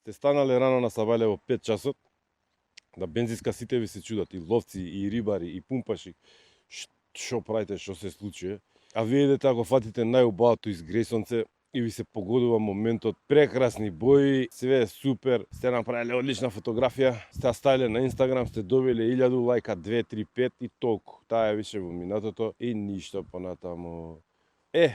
Сте станале рано на сабајле во 5 часот, на бензинска сите ви се чудат, и ловци, и рибари, и пумпаши, што правите, што се случи, а вие идете ако фатите најубавото изгресонце и ви се погодува моментот, прекрасни бои, све е супер, сте направиле одлична фотографија, сте ја ставиле на Инстаграм, сте добиле 1000 лајка, 2, 3, 5 и толку. Таа е више во минатото и ништо понатаму.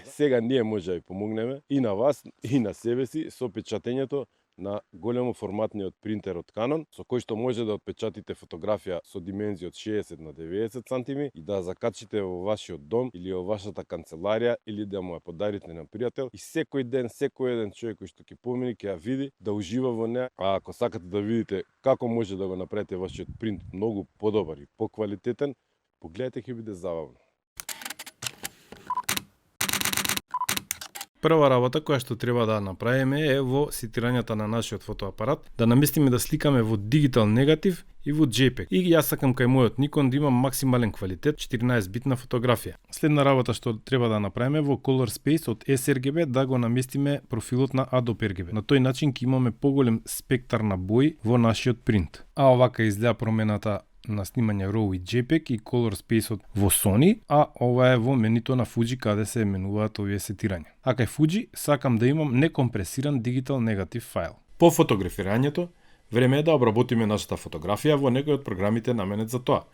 Сега ние може да ви помогнеме и на вас, и на себе си со печатењето на големо форматниот принтер од Canon, со кој што може да отпечатите фотографија со димензија од 60 на 90 сантими и да закачите во вашиот дом или во вашата канцеларија или да му ја подарите на пријател и секој ден, секој еден човек кој што ќе помине ќе ја види, да ужива во неа. А ако сакате да видите како може да го направите вашиот принт многу подобар и поквалитетен, погледате, ќе биде забавно. Прва работа која што треба да направиме е во сетирањата на нашиот фотоапарат да наместиме да сликаме во дигитал негатив и во JPEG. И јас сакам кај мојот Nikon да има максимален квалитет 14-битна фотографија. Следна работа што треба да направиме во Color Space од sRGB да го наместиме профилот на Adobe RGB. На тој начин ќе имаме поголем спектар на бои во нашиот принт. А овака изгледа промената на снимање RAW и JPEG и Color Space во Sony, а ова е во менито на Fuji каде се менуваат овие сетирања. А кај Fuji сакам да имам некомпресиран дигитал негатив файл. По фотографирањето, време е да обработиме нашата фотографија во некој од програмите наменет за тоа.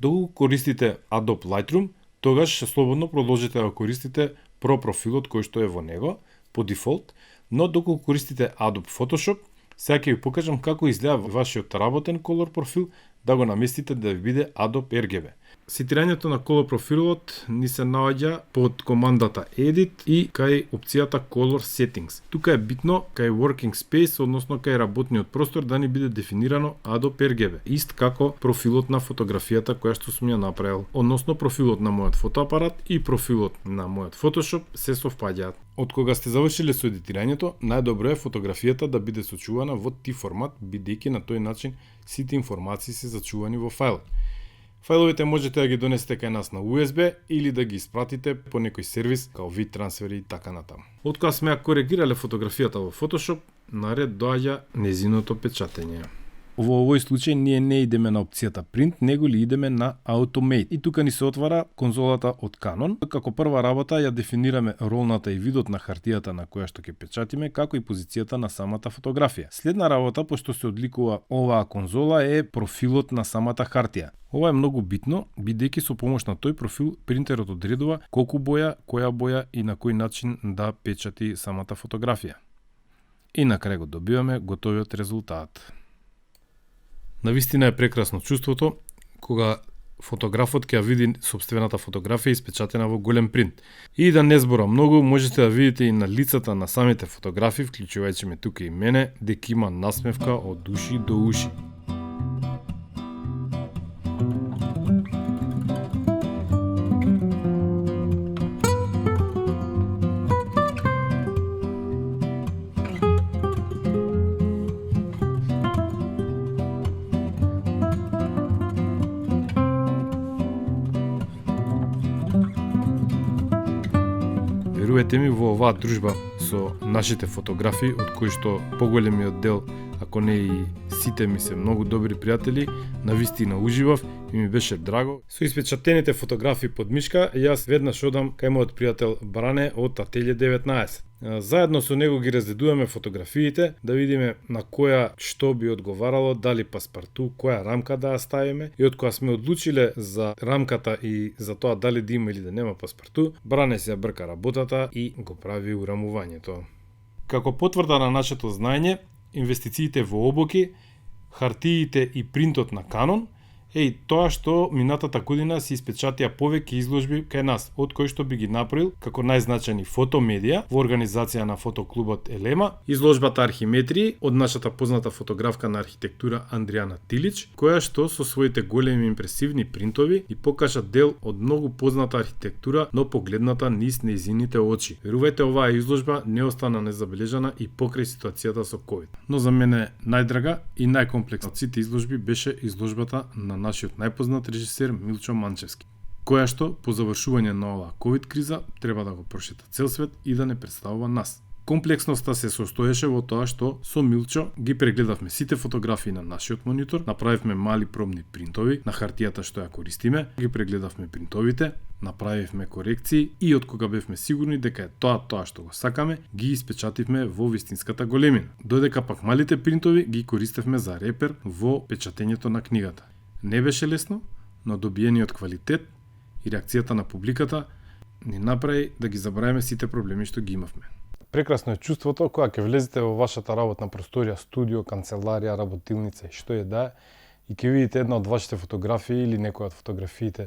Доколку користите Adobe Lightroom, тогаш слободно продолжите да користите Pro профилот кој што е во него, по дефолт, но доколку користите Adobe Photoshop, сега ќе ви покажам како изгледа вашиот работен колор профил да го наместите да ви биде Adobe RGB. Сетирањето на колор профилот ни се наоѓа под командата Edit и кај опцијата Color Settings. Тука е битно кај Working Space, односно кај работниот простор да ни биде дефинирано Adobe RGB, ист како профилот на фотографијата која што сум ја направил, односно профилот на мојот фотоапарат и профилот на мојот Photoshop се совпаѓаат. Од кога сте завршиле со едитирањето, најдобро е фотографијата да биде сочувана во TIFF формат, бидејќи на тој начин сите информации се зачувани во фајлот. Фајловите можете да ги донесете кај нас на USB или да ги испратите по некој сервис као WeTransfer и така натаму. Од кога сме ја коригирале фотографијата во Photoshop, наред доаѓа незиното печатење. Во овој случај ние не идеме на опцијата Print, него ли идеме на Automate. И тука ни се отвара конзолата од Canon. Како прва работа ја дефинираме ролната и видот на хартијата на која што ќе печатиме, како и позицијата на самата фотографија. Следна работа, пошто се одликува оваа конзола, е профилот на самата хартија. Ова е многу битно, бидејќи со помош на тој профил принтерот одредува колку боја, која боја и на кој начин да печати самата фотографија. И на крај го добиваме готовиот резултат. Навистина е прекрасно чувството кога фотографот ќе ја види сопствената фотографија испечатена во голем принт. И да не зборам многу, можете да видите и на лицата на самите фотографии, вклучувајќи ме тука и мене, дека има насмевка од уши до уши. Верувате ми, во оваа дружба со нашите фотографии, од кои што поголемиот дел, ако не и сите ми се многу добри пријатели, навистина уживав и ми беше драго. Со испечатените фотографии под мишка, јас веднаш одам кај мојот пријател Бране од Ателје 19. Заедно со него ги разгледуваме фотографиите, да видиме на која што би одговарало, дали паспарту, која рамка да ја ставиме. И од кога сме одлучиле за рамката и за тоа дали да има или да нема паспарту, Бране се ја брка работата и го прави урамувањето. Како потврда на нашето знаење, инвестициите во обоки, хартиите и принтот на Canon, тоа што минатата година се испечатија повеќе изложби кај нас, од кои што би ги направил како најзначајни фотомедија во организација на фотоклубот Елема, изложбата Архиметрии од нашата позната фотографка на архитектура Андријана Тилич, која што со своите големи импресивни принтови и покажа дел од многу позната архитектура, но погледната низ нејзините очи. Верувајте, оваа изложба не остана незабележана и покрај ситуацијата со COVID. Но за мене најдрага и најкомплексна од сите изложби беше изложбата на нашиот најпознат режисер Милчо Манчевски, која што по завршување на оваа ковид криза треба да го прошета цел свет и да не представува нас. Комплексноста се состоеше во тоа што со Милчо ги прегледавме сите фотографии на нашиот монитор, направивме мали пробни принтови на хартијата што ја користиме, ги прегледавме принтовите, направивме корекции и од кога бевме сигурни дека е тоа што го сакаме, ги испечативме во вистинската големина. Додека пак малите принтови ги користевме за репер во печатењето на книгата. Не беше лесно, но добиениот квалитет и реакцијата на публиката ни направи да ги забравиме сите проблеми што ги имавме. Прекрасно е чувството кога ќе влезете во вашата работна просторија, студио, канцеларија, работилница и што е да е, и ќе видите една од вашите фотографии или некоја од фотографиите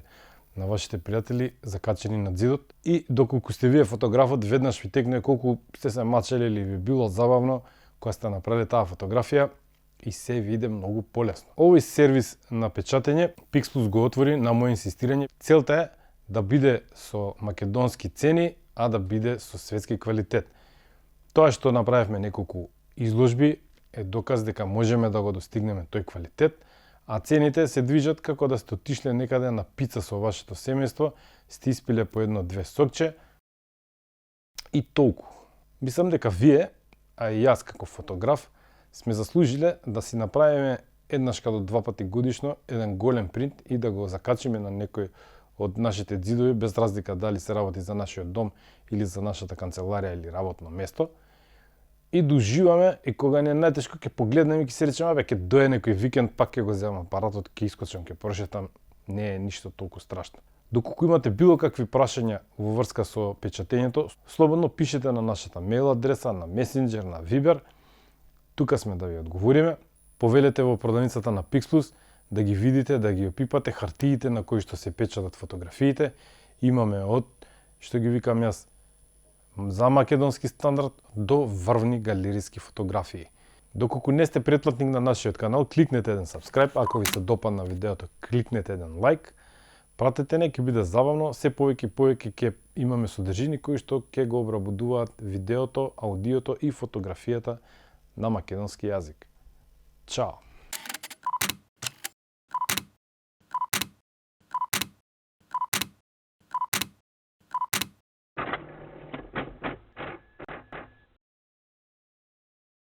на вашите пријатели закачени на зидот, и доколку сте вие фотографот, веднаш ви текне колку сте се мачели или ви било забавно кога сте направиле таа фотографија и се види многу полесно. Овој сервис на печатење Pixplus го отвори на моје инсистирање. Целта е да биде со македонски цени, а да биде со светски квалитет. Тоа што направивме неколку изложби е доказ дека можеме да го достигнеме тој квалитет, а цените се движат како да сте отишле некаде на пица со вашето семејство, сте испиле по едно-две сокче и толку. Мислам дека вие, а и јас како фотограф, сме заслужиле да си направиме еднаш каде два пати годишно еден голем принт и да го закачиме на некој од нашите ѕидови, без разлика дали се работи за нашиот дом или за нашата канцеларија или работно место. И да уживаме, и кога не е најтешко, ќе погледнеме и ќе се речеме, абе, ќе дое некој викенд, пак ќе го земам апаратот, ќе искочам, ќе прошетам, не е ништо толку страшно. Доколку имате било какви прашања во врска со печатењето, слободно пишете на нашата мејл адреса, на Messenger, на Viber. Тука сме да ви одговориме. Повелете во продавницата на Pixplus да ги видите, да ги опипате хартиите на кои што се печатат фотографиите. Имаме од, што ги викам јас, за македонски стандард до врвни галериски фотографии. Доколку не сте претплатник на нашиот канал, кликнете еден subscribe, ако ви се допадна видеото, кликнете еден лайк. Пратете не, ќе биде забавно, се повеќе и повеќе ќе имаме содржини кои што ќе го обработуваат видеото, аудиото и фотографијата на македонски јазик. Чао!